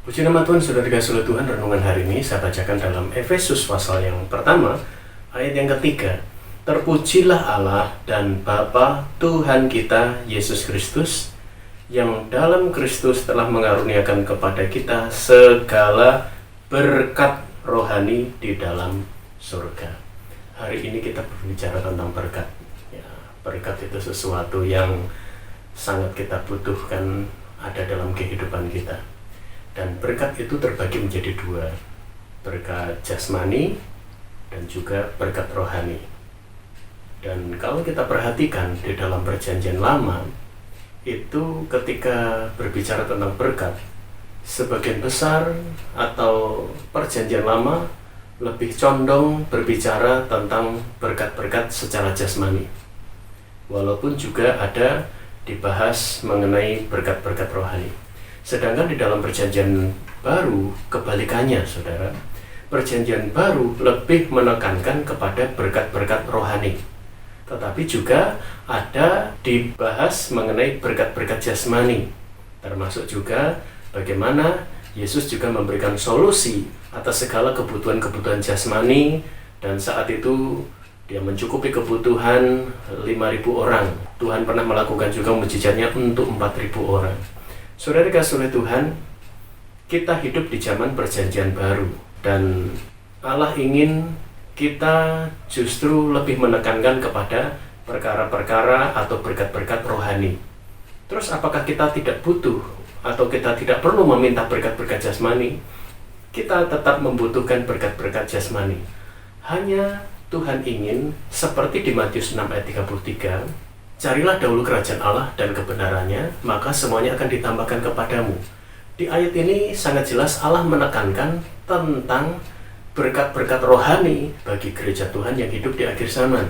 Puji nama Tuhan, sudah dikasih oleh Tuhan. Renungan hari ini saya bacakan dalam Efesus pasal yang pertama, ayat yang ketiga. Terpujilah Allah dan Bapa Tuhan kita Yesus Kristus, yang dalam Kristus telah mengaruniakan kepada kita segala berkat rohani di dalam surga. Hari ini kita berbicara tentang berkat. Ya, berkat itu sesuatu yang sangat kita butuhkan ada dalam kehidupan kita. Dan berkat itu terbagi menjadi dua, berkat jasmani dan juga berkat rohani. Dan kalau kita perhatikan di dalam perjanjian lama, itu ketika berbicara tentang berkat, sebagian besar atau perjanjian lama lebih condong berbicara tentang berkat-berkat secara jasmani. Walaupun juga ada dibahas mengenai berkat-berkat rohani. Sedangkan di dalam perjanjian baru, kebalikannya, saudara. Perjanjian baru lebih menekankan kepada berkat-berkat rohani. Tetapi juga ada dibahas mengenai berkat-berkat jasmani. Termasuk juga bagaimana Yesus juga memberikan solusi atas segala kebutuhan-kebutuhan jasmani. Dan saat itu dia mencukupi kebutuhan 5.000 orang. Tuhan pernah melakukan juga mujizatnya untuk 4.000 orang. Saudara dikasih oleh Tuhan, kita hidup di zaman perjanjian baru, dan Allah ingin kita justru lebih menekankan kepada perkara-perkara atau berkat-berkat rohani. Terus apakah kita tidak butuh atau kita tidak perlu meminta berkat-berkat jasmani? Kita tetap membutuhkan berkat-berkat jasmani. Hanya Tuhan ingin, seperti di Matius 6 ayat 33, carilah dahulu kerajaan Allah dan kebenarannya, maka semuanya akan ditambahkan kepadamu. Di ayat ini sangat jelas Allah menekankan tentang berkat-berkat rohani bagi gereja Tuhan yang hidup di akhir zaman.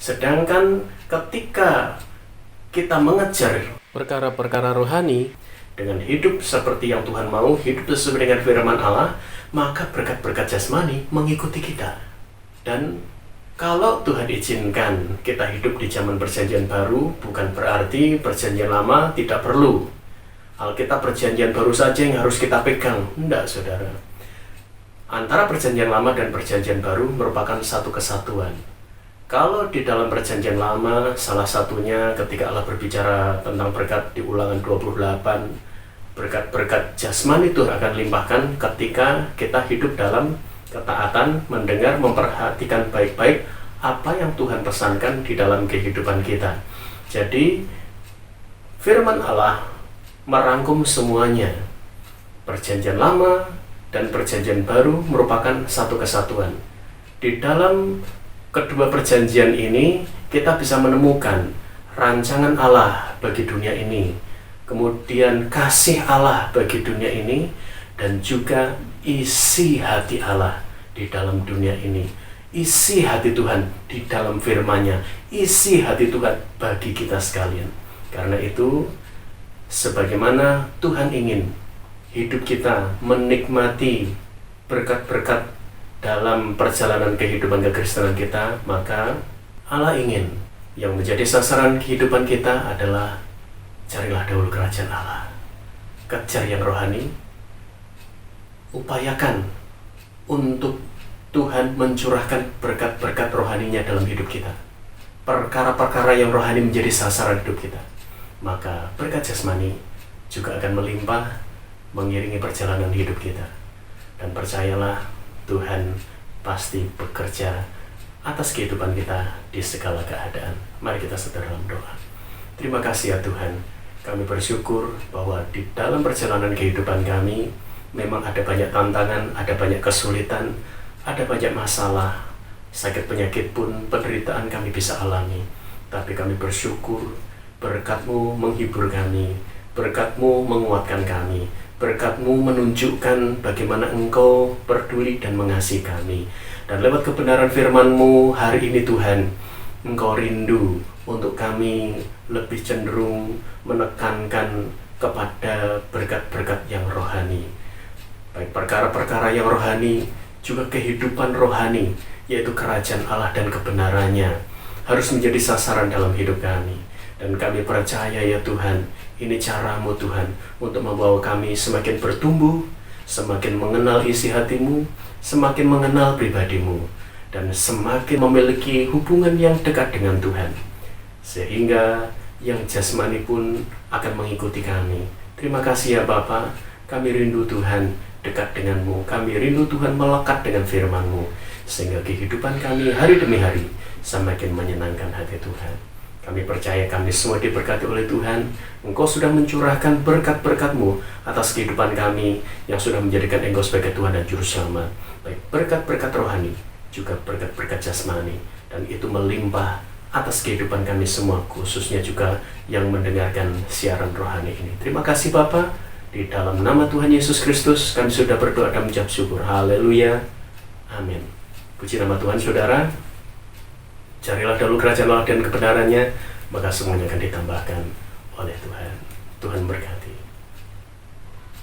Sedangkan ketika kita mengejar perkara-perkara rohani dengan hidup seperti yang Tuhan mau, hidup sesuai dengan firman Allah, maka berkat-berkat jasmani mengikuti kita. Dan kalau Tuhan izinkan kita hidup di zaman perjanjian baru, bukan berarti perjanjian lama tidak perlu. Alkitab perjanjian baru saja yang harus kita pegang. Tidak, saudara. Antara perjanjian lama dan perjanjian baru merupakan satu kesatuan. Kalau di dalam perjanjian lama, salah satunya ketika Allah berbicara tentang berkat di Ulangan 28, berkat-berkat jasmani itu akan limpahkan ketika kita hidup dalam ketaatan, mendengar, memperhatikan baik-baik apa yang Tuhan pesankan di dalam kehidupan kita. Jadi, firman Allah merangkum semuanya. Perjanjian lama dan perjanjian baru merupakan satu kesatuan. Di dalam kedua perjanjian ini, kita bisa menemukan rancangan Allah bagi dunia ini, kemudian kasih Allah bagi dunia ini, dan juga isi hati Allah di dalam dunia ini, isi hati Tuhan di dalam firman-Nya, isi hati Tuhan bagi kita sekalian. Karena itu, sebagaimana Tuhan ingin hidup kita menikmati berkat-berkat dalam perjalanan kehidupan kekristenan kita, maka Allah ingin yang menjadi sasaran kehidupan kita adalah carilah dahulu kerajaan Allah, kejar yang rohani, upayakan untuk Tuhan mencurahkan berkat-berkat rohaninya dalam hidup kita. Perkara-perkara yang rohani menjadi sasaran hidup kita. Maka berkat jasmani juga akan melimpah mengiringi perjalanan hidup kita. Dan percayalah, Tuhan pasti bekerja atas kehidupan kita di segala keadaan. Mari kita sedang dalam doa. Terima kasih ya Tuhan. Kami bersyukur bahwa di dalam perjalanan kehidupan kami memang ada banyak tantangan, ada banyak kesulitan, ada banyak masalah, sakit penyakit pun, penderitaan kami bisa alami. Tapi kami bersyukur, berkat-Mu menghibur kami, berkat-Mu menguatkan kami, berkat-Mu menunjukkan bagaimana Engkau peduli dan mengasihi kami. Dan lewat kebenaran firman-Mu hari ini Tuhan, Engkau rindu untuk kami lebih cenderung menekankan kepada berkat-berkat yang rohani. Baik perkara-perkara yang rohani, juga kehidupan rohani, yaitu kerajaan Allah dan kebenarannya, harus menjadi sasaran dalam hidup kami. Dan kami percaya ya Tuhan, ini cara-Mu Tuhan untuk membawa kami semakin bertumbuh, semakin mengenal isi hati-Mu, semakin mengenal pribadi-Mu, dan semakin memiliki hubungan yang dekat dengan Tuhan. Sehingga yang jasmani pun akan mengikuti kami. Terima kasih ya Bapa, kami rindu Tuhan dekat dengan-Mu, kami rindu Tuhan melekat dengan firman-Mu, sehingga kehidupan kami hari demi hari semakin menyenangkan hati Tuhan. Kami percaya kami semua diberkati oleh Tuhan. Engkau sudah mencurahkan berkat-berkat-Mu atas kehidupan kami yang sudah menjadikan Engkau sebagai Tuhan dan Juru Selamat. Baik berkat-berkat rohani, juga berkat-berkat jasmani. Dan itu melimpah atas kehidupan kami semua, khususnya juga yang mendengarkan siaran rohani ini. Terima kasih Bapa. Di dalam nama Tuhan Yesus Kristus kami sudah berdoa dan mengucap syukur. Haleluya. Amin. Puji nama Tuhan saudara. Carilah dahulu kerajaan Allah dan kebenarannya, maka semuanya akan ditambahkan oleh Tuhan. Tuhan berkati.